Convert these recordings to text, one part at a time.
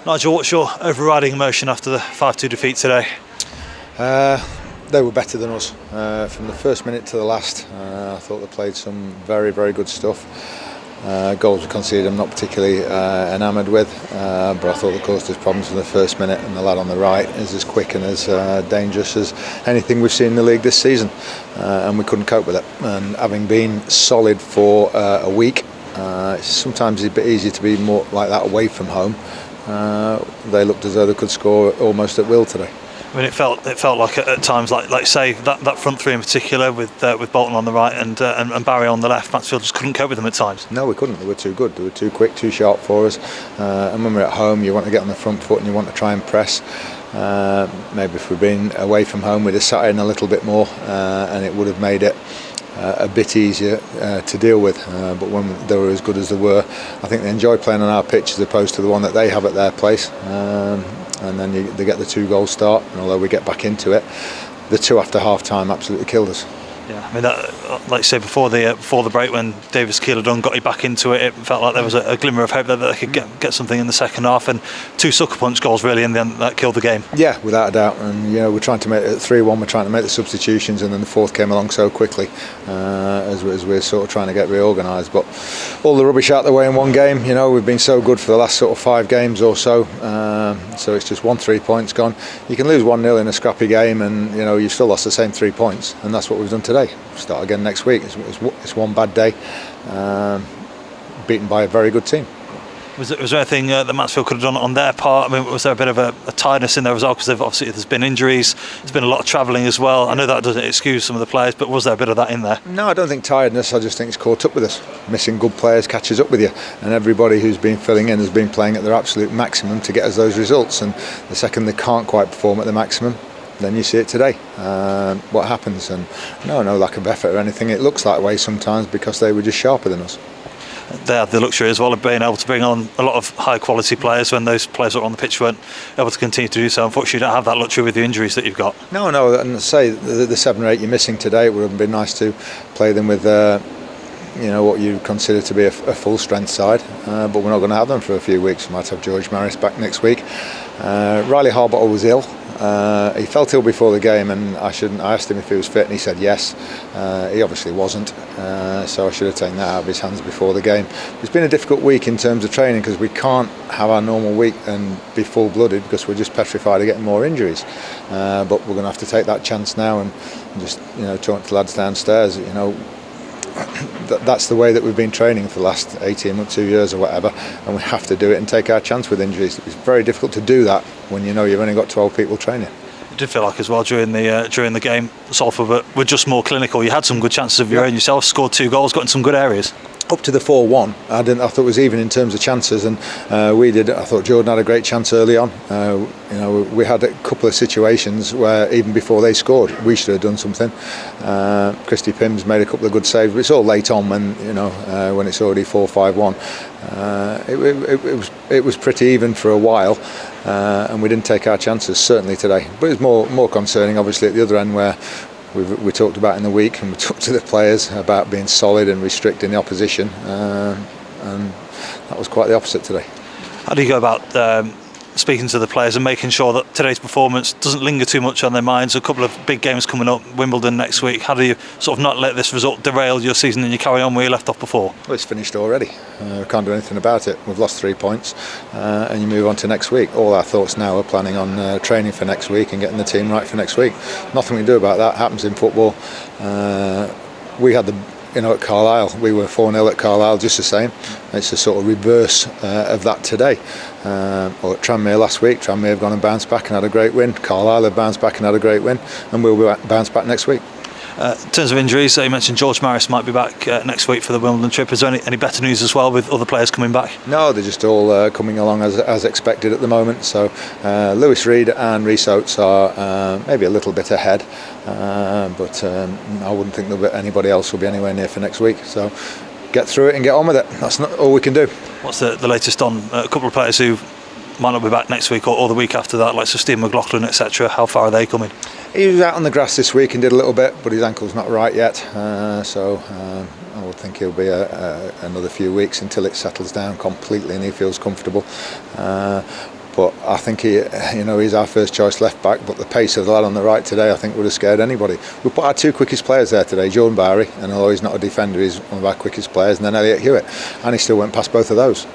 Nigel, what's your overriding emotion after the 5-2 defeat today? They were better than us from the first minute to the last. I thought they played some very, very good stuff. Goals we conceded I'm not particularly enamoured with, but I thought they caused us problems from the first minute, and the lad on the right is as quick and as dangerous as anything we've seen in the league this season, and we couldn't cope with it. And having been solid for a week, it's sometimes a bit easier to be more like that away from home. They looked as though they could score almost at will today. I mean, it felt like at times, like say that front three in particular, with Bolton on the right and Barry on the left, Mansfield just couldn't cope with them at times. No, we couldn't. They were too good. They were too quick, too sharp for us. And when we're at home, you want to get on the front foot and you want to try and press. Maybe if we'd been away from home, we'd have sat in a little bit more, and it would have made it a bit easier to deal with. But when they were as good as they were, I think they enjoy playing on our pitch as opposed to the one that they have at their place. And then they get the 2-goal start, and although we get back into it, the 2 after half time absolutely killed us. Yeah, I mean, that, like you say, before the break, when Davis Keeler-Dunn got you back into it, it felt like there was a glimmer of hope that they could get something in the second half, and 2 sucker punch goals really in the end that killed the game. Yeah, without a doubt. And we're trying to make it 3-1. We're trying to make the substitutions, and then the fourth came along so quickly as we're sort of trying to get reorganised. But all the rubbish out the way in one game. We've been so good for the last sort of 5 games or so. So it's just 3 points gone. You can lose 1-0 in a scrappy game, and you've still lost the same 3 points, and that's what we've done today. Start again next week. It's one bad day, beaten by a very good team. Was there anything that Mansfield could have done on their part? I mean, was there a bit of a tiredness in there as well? Because there's been injuries, there's been a lot of travelling as well. I know that doesn't excuse some of the players, but was there a bit of that in there? No, I don't think tiredness. I just think it's caught up with us. Missing good players catches up with you, and everybody who's been filling in has been playing at their absolute maximum to get us those results. And the second they can't quite perform at the maximum, then you see it today. What happens? And no lack of effort or anything. It looks that way sometimes because they were just sharper than us. They had the luxury as well of being able to bring on a lot of high quality players when those players that were on the pitch weren't able to continue to do so. Unfortunately, you don't have that luxury with the injuries that you've got. No, and say the 7 or 8 you're missing today, it would have been nice to play them with what you consider to be a full strength side, but we're not going to have them for a few weeks. We might have George Maris back next week. Riley Harbottle was ill. He felt ill before the game, and I asked him if he was fit, and he said yes. He obviously wasn't, so I should have taken that out of his hands before the game. It's been a difficult week in terms of training because we can't have our normal week and be full-blooded because we're just petrified of getting more injuries. But we're going to have to take that chance now and just talk to the lads downstairs. That's the way that we've been training for the last 18 months, 2 years or whatever, and we have to do it and take our chance with injuries. It's very difficult to do that when you've only got 12 people training. It did feel like as well during the game, Salford were just more clinical. You had some good chances of your own yourself, scored 2 goals, got in some good areas. Up to the 4-1, I thought it was even in terms of chances, and we did. I thought Jordan had a great chance early on. We had a couple of situations where even before they scored, we should have done something. Christy Pims made a couple of good saves, but it's all late on when it's already 4-5-1. It was pretty even for a while, and we didn't take our chances certainly today. But it's more concerning, obviously, at the other end where. We talked about in the week, and we talked to the players about being solid and restricting the opposition, and that was quite the opposite today. How do you go about speaking to the players and making sure that today's performance doesn't linger too much on their minds? A couple of big games coming up, Wimbledon next week. How do you sort of not let this result derail your season and you carry on where you left off before? Well, it's finished already. We can't do anything about it. We've lost 3 points, and you move on to next week. All our thoughts now are planning on training for next week and getting the team right for next week. Nothing we can do about that. Happens in football. We had at Carlisle, we were 4-0 at Carlisle just the same. It's a sort of reverse of that today. Or at Tranmere last week, Tranmere have gone and bounced back and had a great win. Carlisle have bounced back and had a great win, and we'll bounce back next week. In terms of injuries, you mentioned George Maris might be back next week for the Wimbledon trip. Is there any better news as well with other players coming back? No, they're just all coming along as expected at the moment. So Lewis Reed and Rhys Oates are maybe a little bit ahead, but I wouldn't think anybody else will be anywhere near for next week. So get through it and get on with it. That's not all we can do. What's the latest on a couple of players who might not be back next week or the week after that, like Steve McLaughlin, etc.? How far are they coming? He was out on the grass this week and did a little bit, but his ankle's not right yet, so I would think he'll be another few weeks until it settles down completely and he feels comfortable. But I think he's our first choice left back. But the pace of the lad on the right today, I think, would have scared anybody. We put our two quickest players there today, Jordan Barry, and although he's not a defender, he's one of our quickest players, and then Elliot Hewitt, and he still went past both of those.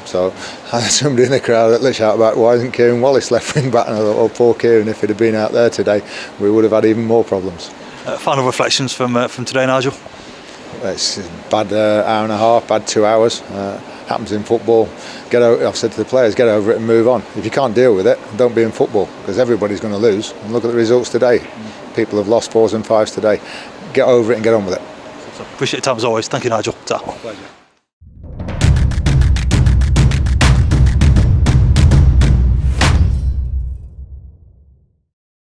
So I had somebody in the crowd that lit out about why isn't Kieran Wallace left wing back, and I thought, oh, poor Kieran, if he'd have been out there today, we would have had even more problems. Final reflections from today, Nigel? It's a bad hour and a half, bad 2 hours. Happens in football. I've said to the players, get over it and move on. If you can't deal with it, don't be in football, because everybody's going to lose. And look at the results today. People have lost 4s and 5s today. Get over it and get on with it. Appreciate your time as always. Thank you, Nigel. Ta. Pleasure.